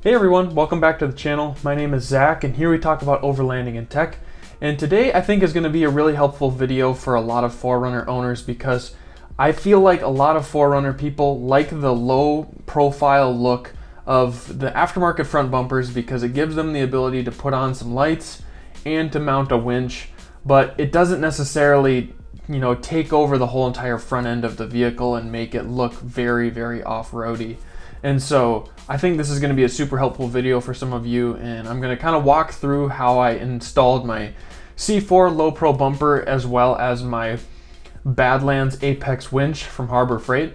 Hey everyone, welcome back to the channel. My name is Zach and here we talk about overlanding and tech. And today I think is going to be a really helpful video for a lot of 4Runner owners because I feel like a lot of 4Runner people like the low profile look of the aftermarket front bumpers because it gives them the ability to put on some lights and to mount a winch, but it doesn't necessarily, take over the whole entire front end of the vehicle and make it look very, very off-roady. And so I think this is going to be a super helpful video for some of you, and I'm going to kind of walk through how I installed my C4 LoPro bumper as well as my Badlands Apex winch from Harbor Freight.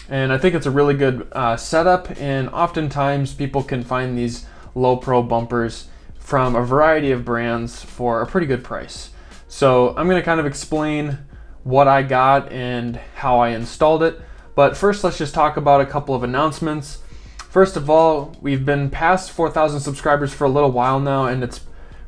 And I think it's a really good setup, and oftentimes people can find these LoPro bumpers from a variety of brands for a pretty good price. So I'm going to kind of explain what I got and how I installed it. But first, let's just talk about a couple of announcements. First of all, we've been past 4,000 subscribers for a little while now, and it's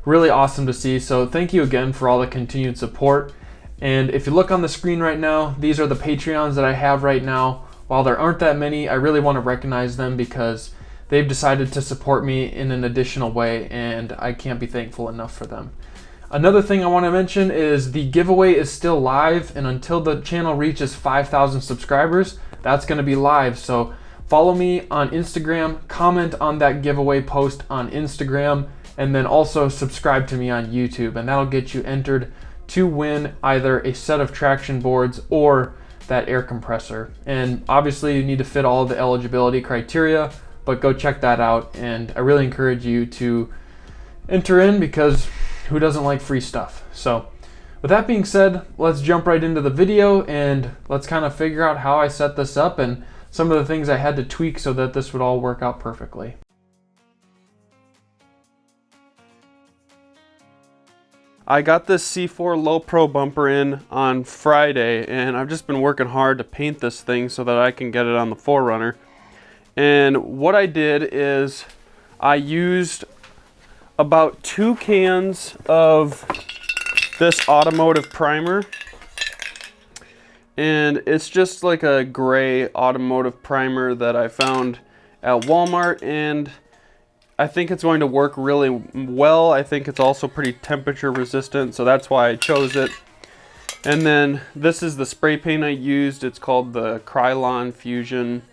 really awesome to see. So thank you again for all the continued support. And if you look on the screen right now, these are the Patreons that I have right now. While there aren't that many, I really want to recognize them because they've decided to support me in an additional way, and I can't be thankful enough for them. Another thing I want to mention is the giveaway is still live, and until the channel reaches 5,000 subscribers, that's going to be live. So follow me on Instagram, comment on that giveaway post on Instagram, and then also subscribe to me on YouTube, and that'll get you entered to win either a set of traction boards or that air compressor. And obviously you need to fit all of the eligibility criteria, but go check that out, and I really encourage you to enter in because who doesn't like free stuff? So with that being said, let's jump right into the video and let's kind of figure out how I set this up and some of the things I had to tweak so that this would all work out perfectly. I got this C4 LoPro bumper in on Friday, and I've just been working hard to paint this thing so that I can get it on the 4Runner. And what I did is I used about 2 cans of this automotive primer, and it's just like a gray automotive primer that I found at Walmart, and I think it's going to work really well. I think it's also pretty temperature resistant, so that's why I chose it. And then this is the spray paint I used. It's called the Krylon Fusion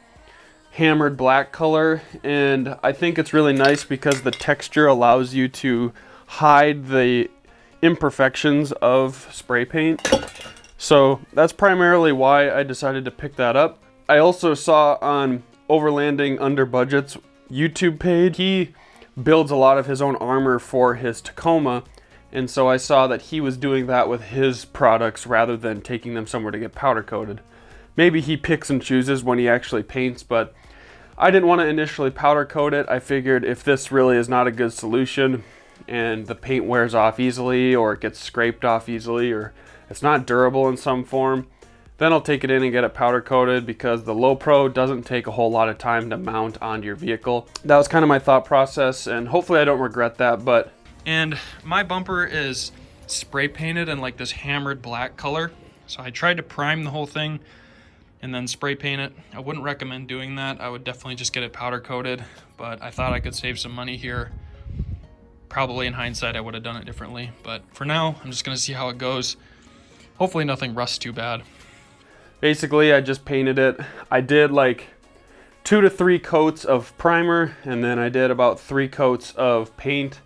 Hammered Black color, and I think it's really nice because the texture allows you to hide the imperfections of spray paint. So that's primarily why I decided to pick that up. I also saw on Overlanding Under Budget's YouTube page, he builds a lot of his own armor for his Tacoma, and so I saw that he was doing that with his products rather than taking them somewhere to get powder coated. Maybe he picks and chooses when he actually paints, but I didn't want to initially powder coat it. I figured if this really is not a good solution and the paint wears off easily or it gets scraped off easily or it's not durable in some form, then I'll take it in and get it powder coated because the LoPro doesn't take a whole lot of time to mount onto your vehicle. That was kind of my thought process, and hopefully I don't regret that. And my bumper is spray painted in like this hammered black color, so I tried to prime the whole thing and then spray paint it. I wouldn't recommend doing that. I would definitely just get it powder coated, but I thought I could save some money here. Probably in hindsight I would have done it differently, but for now I'm just gonna see how it goes. Hopefully nothing rusts too bad. Basically I just painted it. I did like 2 to 3 coats of primer, and then I did about 3 coats of paint,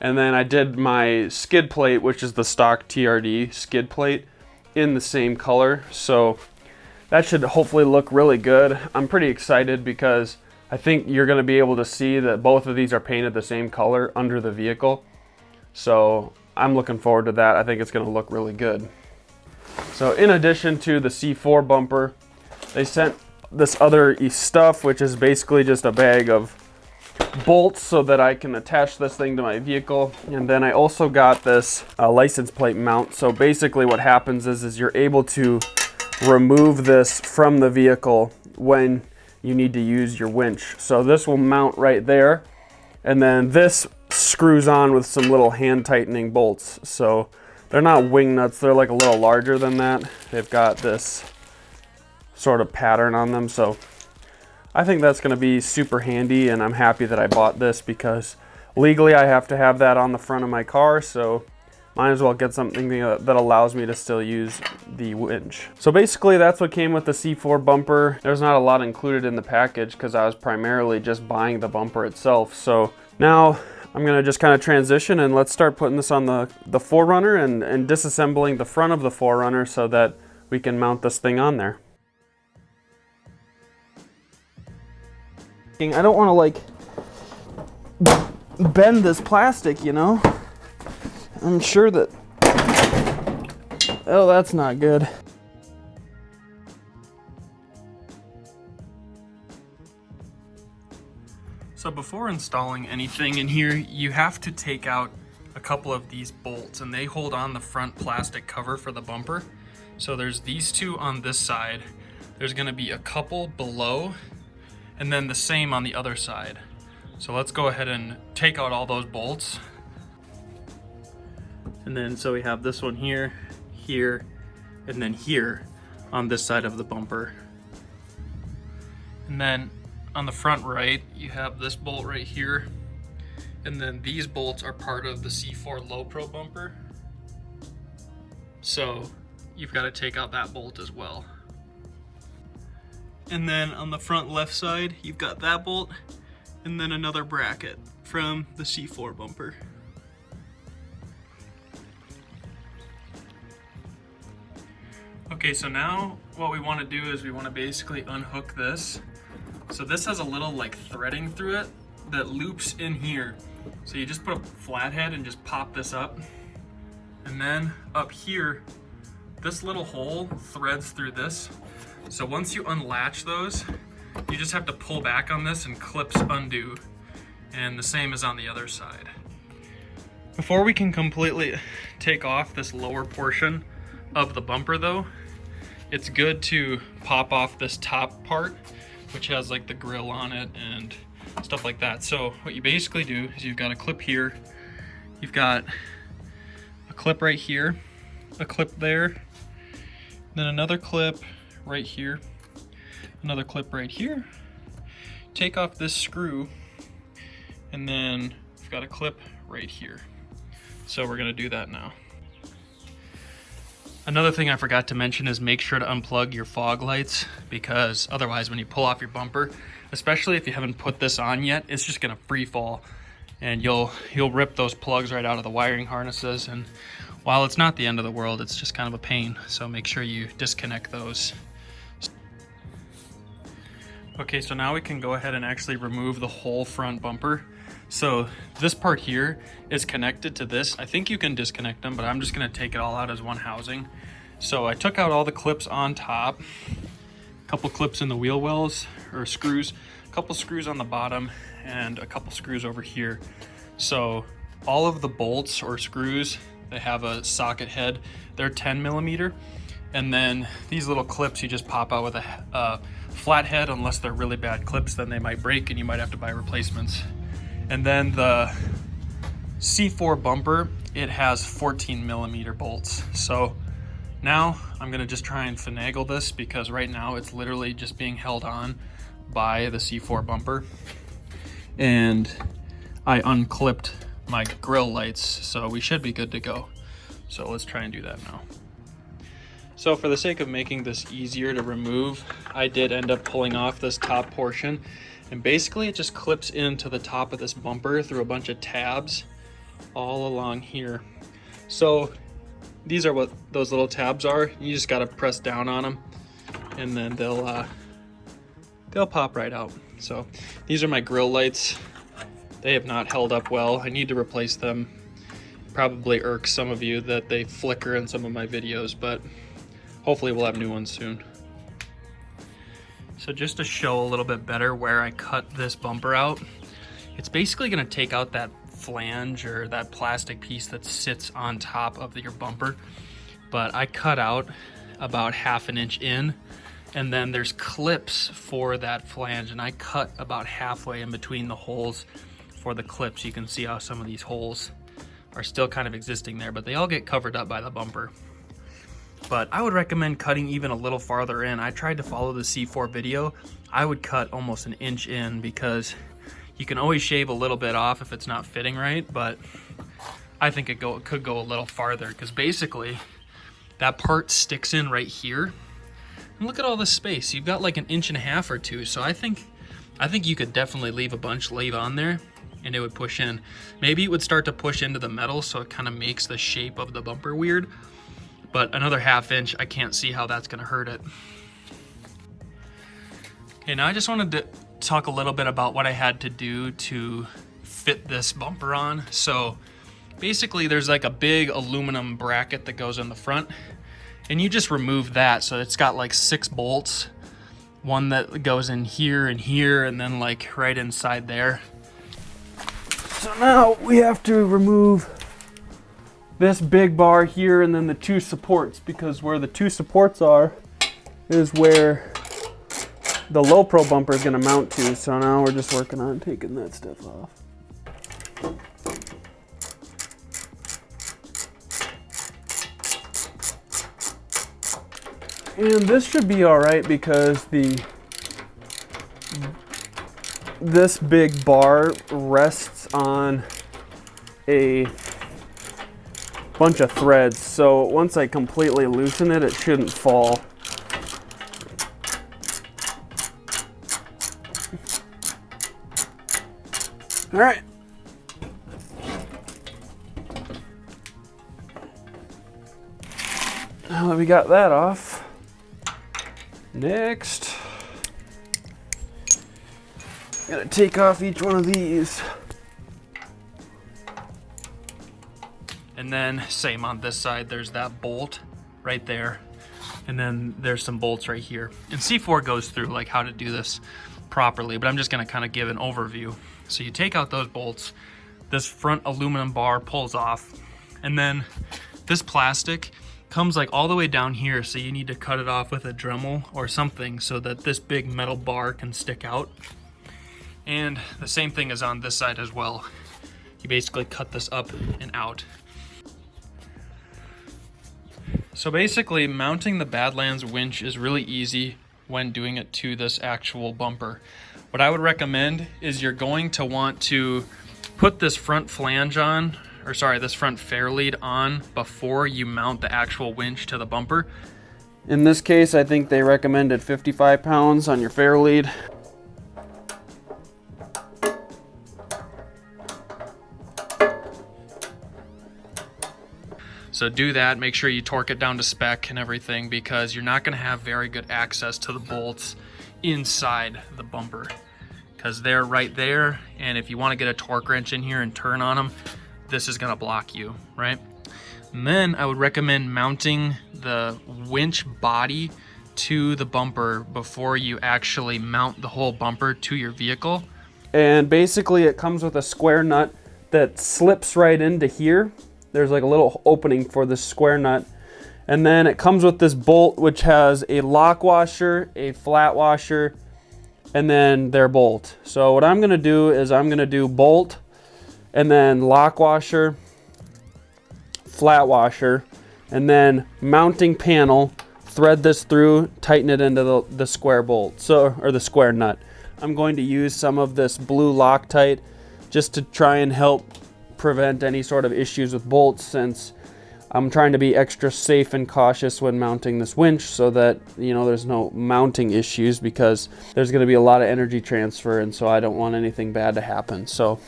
and then I did my skid plate, which is the stock TRD skid plate, in the same color. So that should hopefully look really good. I'm pretty excited because I think you're going to be able to see that both of these are painted the same color under the vehicle. So I'm looking forward to that. I think it's going to look really good. So in addition to the C4 bumper, they sent this other stuff, which is basically just a bag of bolts so that I can attach this thing to my vehicle. And then I also got this license plate mount. So basically what happens is you're able to remove this from the vehicle when you need to use your winch. So this will mount right there, and then this screws on with some little hand tightening bolts. So they're not wing nuts, they're like a little larger than that. They've got this sort of pattern on them, so I think that's going to be super handy, and I'm happy that I bought this because legally I have to have that on the front of my car, so might as well get something that allows me to still use the winch. So basically that's what came with the C4 bumper. There's not a lot included in the package because I was primarily just buying the bumper itself. So now I'm gonna just kind of transition and let's start putting this on the 4Runner and disassembling the front of the 4Runner so that we can mount this thing on there. I don't want to like bend this plastic, you know? I'm sure that, oh, that's not good. So before installing anything in here, you have to take out a couple of these bolts, and they hold on the front plastic cover for the bumper. So there's these two on this side. There's gonna be a couple below, and then the same on the other side. So let's go ahead and take out all those bolts. And then so we have this one here, here, and then here on this side of the bumper. And then on the front right, you have this bolt right here. And then these bolts are part of the C4 LoPro bumper. So you've got to take out that bolt as well. And then on the front left side, you've got that bolt and then another bracket from the C4 bumper. Okay, so now what we want to do is we want to basically unhook this. So this has a little like threading through it that loops in here. So you just put a flathead and just pop this up. And then up here, this little hole threads through this. So once you unlatch those, you just have to pull back on this and clips undo. And the same is on the other side. Before we can completely take off this lower portion of the bumper though, it's good to pop off this top part, which has like the grill on it and stuff like that. So what you basically do is you've got a clip here, you've got a clip right here, a clip there, then another clip right here, another clip right here. Take off this screw, and then we've got a clip right here. So we're gonna do that now. Another thing I forgot to mention is make sure to unplug your fog lights, because otherwise when you pull off your bumper, especially if you haven't put this on yet, it's just gonna free fall and you'll rip those plugs right out of the wiring harnesses. And while it's not the end of the world, it's just kind of a pain. So make sure you disconnect those. Okay, so now we can go ahead and actually remove the whole front bumper. So this part here is connected to this. I think you can disconnect them, but I'm just gonna take it all out as one housing. So I took out all the clips on top, a couple clips in the wheel wells or screws, a couple screws on the bottom, and a couple screws over here. So all of the bolts or screws, they have a socket head. They're 10 millimeter. And then these little clips, you just pop out with a flathead. Unless they're really bad clips, then they might break and you might have to buy replacements. And then the C4 bumper, it has 14 millimeter bolts. So now I'm gonna just try and finagle this, because right now it's literally just being held on by the C4 bumper. And I unclipped my grill lights, so we should be good to go. So let's try and do that now. So for the sake of making this easier to remove, I did end up pulling off this top portion, and basically it just clips into the top of this bumper through a bunch of tabs all along here. So these are what those little tabs are. You just gotta press down on them and then they'll pop right out. So these are my grill lights. They have not held up well. I need to replace them. Probably irks some of you that they flicker in some of my videos, but hopefully we'll have new ones soon. So just to show a little bit better where I cut this bumper out, it's basically gonna take out that flange or that plastic piece that sits on top of your bumper. But I cut out about 1/2 inch in, and then there's clips for that flange, and I cut about halfway in between the holes for the clips. You can see how some of these holes are still kind of existing there, but they all get covered up by the bumper. but I would recommend cutting even a little farther in. I tried to follow the C4 video. I would cut almost an inch in, because you can always shave a little bit off if it's not fitting right, but I think it could go a little farther, because basically that part sticks in right here. And look at all this space. You've got like an inch and a half or two, so I think you could definitely leave a bunch on there, and it would push in. Maybe it would start to push into the metal, so it kind of makes the shape of the bumper weird. But another ½ inch, I can't see how that's gonna hurt it. Okay, now I just wanted to talk a little bit about what I had to do to fit this bumper on. So basically there's like a big aluminum bracket that goes in the front, and you just remove that. So it's got like 6 bolts, one that goes in here, and then like right inside there. So now we have to remove this big bar here, and then the 2 supports, because where the 2 supports are is where the LoPro bumper is going to mount to. So now we're just working on taking that stuff off. And this should be all right, because this big bar rests on a bunch of threads, so once I completely loosen it, it shouldn't fall. All right. Now that we got that off, next, gotta take off each one of these. And then same on this side, there's that bolt right there. And then there's some bolts right here. And C4 goes through like how to do this properly, but I'm just gonna kind of give an overview. So you take out those bolts, this front aluminum bar pulls off, and then this plastic comes like all the way down here, so you need to cut it off with a Dremel or something so that this big metal bar can stick out. And the same thing is on this side as well. You basically cut this up and out. So basically mounting the Badlands winch is really easy when doing it to this actual bumper. What I would recommend is you're going to want to put this front flange on, or sorry, this front fair lead on before you mount the actual winch to the bumper. In this case, I think they recommended 55 pounds on your fair lead. So do that, make sure you torque it down to spec and everything, because you're not gonna have very good access to the bolts inside the bumper, because they're right there, and if you wanna get a torque wrench in here and turn on them, this is gonna block you, right? And then I would recommend mounting the winch body to the bumper before you actually mount the whole bumper to your vehicle. And basically it comes with a square nut that slips right into here. There's like a little opening for this square nut. And then it comes with this bolt, which has a lock washer, a flat washer, and then their bolt. So what I'm gonna do is I'm gonna do bolt, and then lock washer, flat washer, and then mounting panel, thread this through, tighten it into the square bolt, or the square nut. I'm going to use some of this blue Loctite just to try and help prevent any sort of issues with bolts, since I'm trying to be extra safe and cautious when mounting this winch, so that, you know, there's no mounting issues, because there's going to be a lot of energy transfer, and so I don't want anything bad to happen. So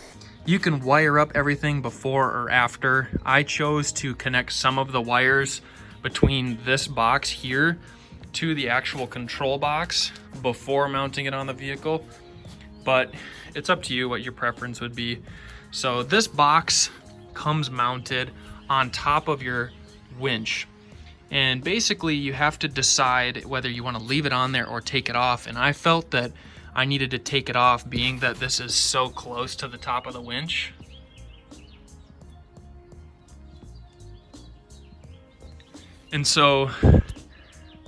you can wire up everything before or after. I chose to connect some of the wires between this box here to the actual control box before mounting it on the vehicle, but it's up to you what your preference would be. So this box comes mounted on top of your winch, and basically you have to decide whether you want to leave it on there or take it off. And I felt that I needed to take it off, being that this is so close to the top of the winch. And so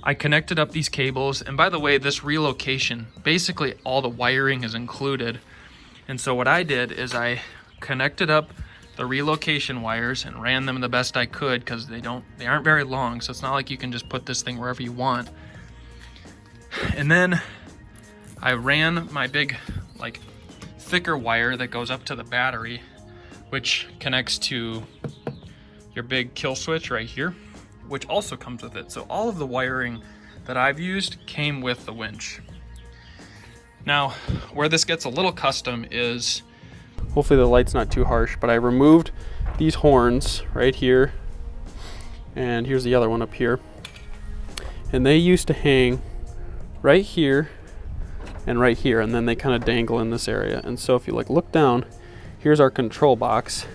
I connected up these cables, and by the way, this relocation, basically all the wiring is included. And so what I did is I connected up the relocation wires and ran them the best I could, because they aren't very long, so it's not like you can just put this thing wherever you want. And then I ran my big, like, thicker wire that goes up to the battery, which connects to your big kill switch right here, which also comes with it. So all of the wiring that I've used came with the winch. Now, where this gets a little custom is, hopefully the light's not too harsh, but I removed these horns right here, and here's the other one up here. And they used to hang right here and right here, and then they kind of dangle in this area. And so if you like look down, here's our control box,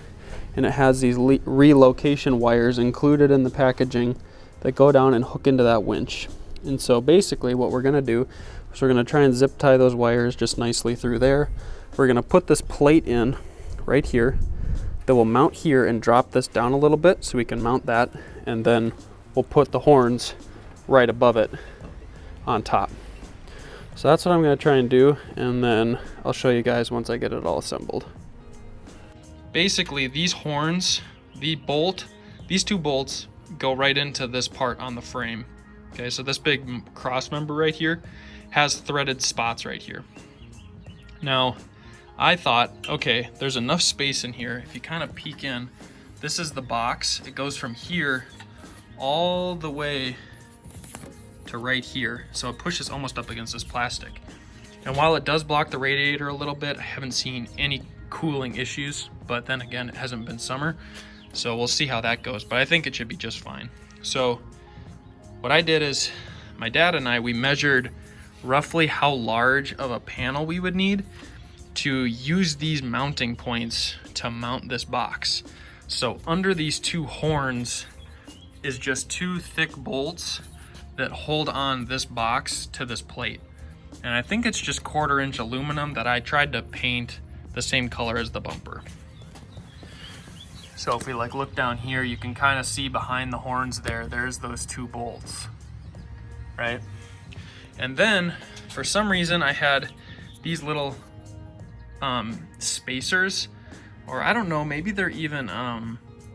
and it has these relocation wires included in the packaging that go down and hook into that winch. And so basically what we're gonna do is we're gonna try and zip tie those wires just nicely through there. We're gonna put this plate in right here that will mount here and drop this down a little bit so we can mount that, and then we'll put the horns right above it on top. So that's what I'm gonna try and do, and then I'll show you guys once I get it all assembled. basically these horns, these two bolts go right into this part on the frame. Okay, so this big cross member right here has threaded spots right here. Now, I thought, okay, there's enough space in here. If you kind of peek in, this is the box. It goes from here all the way to right here. So it pushes almost up against this plastic. And while it does block the radiator a little bit, I haven't seen any cooling issues, but then again, it hasn't been summer. So we'll see how that goes, but I think it should be just fine. So what I did is my dad and I, we measured roughly how large of a panel we would need to use these mounting points to mount this box. So under these two horns is just two thick bolts that hold on this box to this plate. And I think it's just 1/4 inch aluminum that I tried to paint the same color as the bumper. So if we like look down here, you can kind of see behind the horns there's those two bolts, right? And then for some reason I had these little spacers, or I don't know, maybe they're even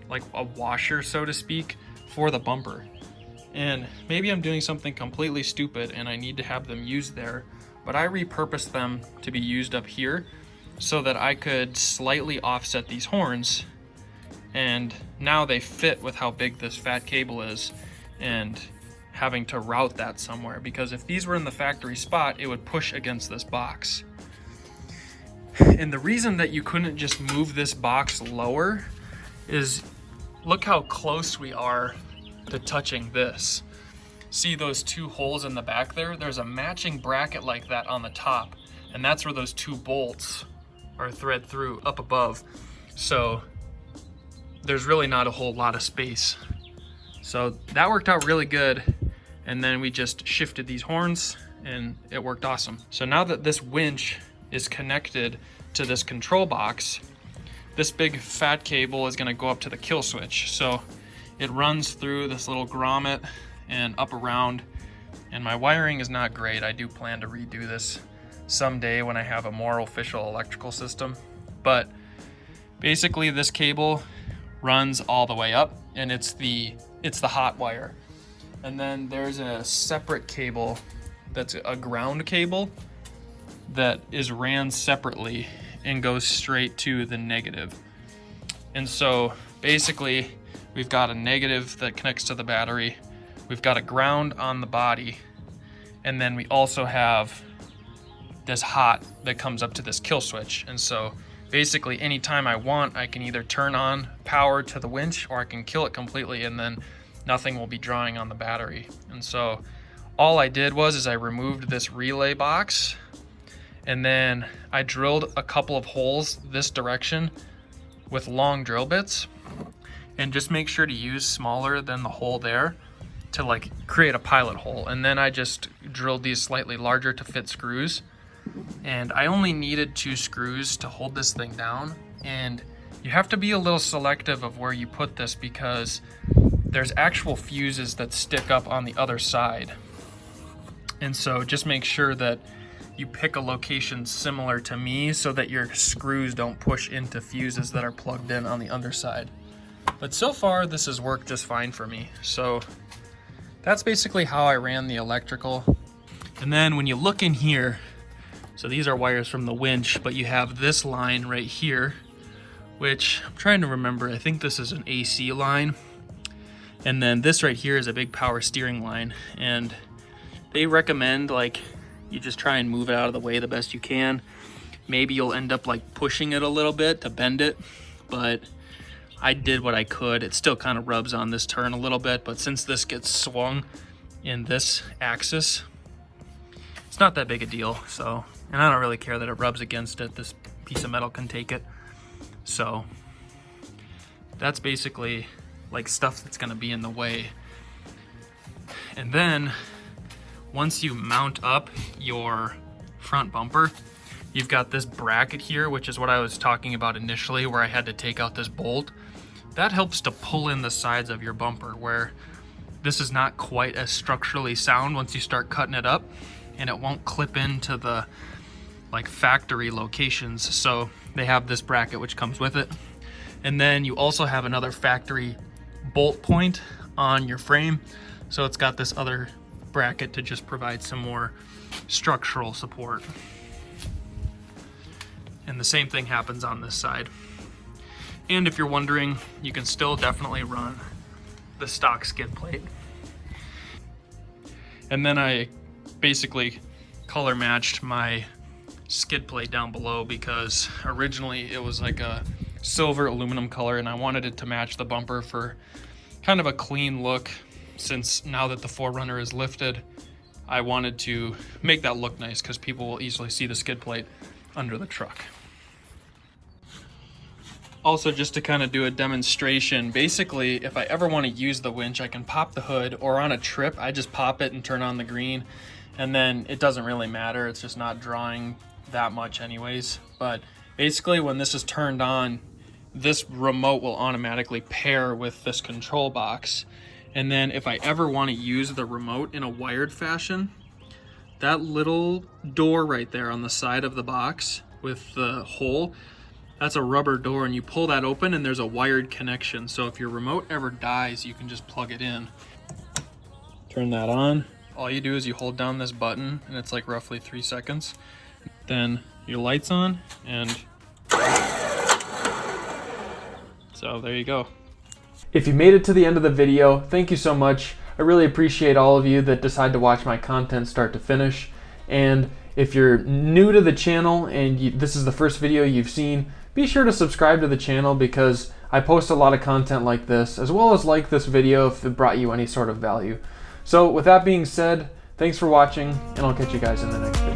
like a washer, so to speak, for the bumper. And maybe I'm doing something completely stupid and I need to have them used there, but I repurposed them to be used up here so that I could slightly offset these horns. And now they fit with how big this fat cable is and having to route that somewhere, because if these were in the factory spot, it would push against this box. And the reason that you couldn't just move this box lower is look how close we are to touching this. See those two holes in the back there? There's a matching bracket like that on the top, and that's where those two bolts are thread through up above. So there's really not a whole lot of space. So that worked out really good. And then we just shifted these horns and it worked awesome. So now that this winch is connected to this control box, this big fat cable is gonna go up to the kill switch. So it runs through this little grommet and up around, and my wiring is not great. I do plan to redo this someday when I have a more official electrical system. But basically this cable runs all the way up, and it's the hot wire. And then there's a separate cable that's a ground cable that is ran separately and goes straight to the negative. And so basically we've got a negative that connects to the battery, we've got a ground on the body, and then we also have this hot that comes up to this kill switch. And so basically anytime I want, I can either turn on power to the winch or I can kill it completely, and then nothing will be drawing on the battery. And so all I did was I removed this relay box, and then I drilled a couple of holes this direction with long drill bits, and just make sure to use smaller than the hole there to like create a pilot hole. And then I just drilled these slightly larger to fit screws. And I only needed 2 screws to hold this thing down. And you have to be a little selective of where you put this, because there's actual fuses that stick up on the other side. And so just make sure that you pick a location similar to me so that your screws don't push into fuses that are plugged in on the underside. But so far this has worked just fine for me. So that's basically how I ran the electrical. And then when you look in here, so these are wires from the winch, but you have this line right here, which I'm trying to remember, I think this is an AC line. And then this right here is a big power steering line. And they recommend like you just try and move it out of the way the best you can. Maybe you'll end up like pushing it a little bit to bend it, but I did what I could. It still kind of rubs on this turn a little bit, but since this gets swung in this axis, it's not that big a deal. So, and I don't really care that it rubs against it. This piece of metal can take it. So that's basically like stuff that's gonna be in the way. And then once you mount up your front bumper, you've got this bracket here, which is what I was talking about initially, where I had to take out this bolt. That helps to pull in the sides of your bumper, where this is not quite as structurally sound once you start cutting it up, and it won't clip into the like factory locations. So they have this bracket which comes with it. And then you also have another factory bolt point on your frame. So it's got this other bracket to just provide some more structural support. And the same thing happens on this side. And if you're wondering, you can still definitely run the stock skid plate. And then I basically color matched my skid plate down below, because originally it was like a silver aluminum color and I wanted it to match the bumper for kind of a clean look. Since now that the 4Runner is lifted, I wanted to make that look nice because people will easily see the skid plate under the truck. Also, just to kind of do a demonstration, basically if I ever want to use the winch, I can pop the hood, or on a trip I just pop it and turn on the green, and then it doesn't really matter, it's just not drawing that much anyways. But basically when this is turned on, this remote will automatically pair with this control box. And then if I ever want to use the remote in a wired fashion, that little door right there on the side of the box with the hole, that's a rubber door, and you pull that open and there's a wired connection. So if your remote ever dies, you can just plug it in. Turn that on. All you do is you hold down this button and it's like roughly 3 seconds. Then your light's on, and so there you go. If you made it to the end of the video, thank you so much. I really appreciate all of you that decide to watch my content start to finish. And if you're new to the channel and this is the first video you've seen, be sure to subscribe to the channel, because I post a lot of content like this, as well as like this video if it brought you any sort of value. So with that being said, thanks for watching, and I'll catch you guys in the next video.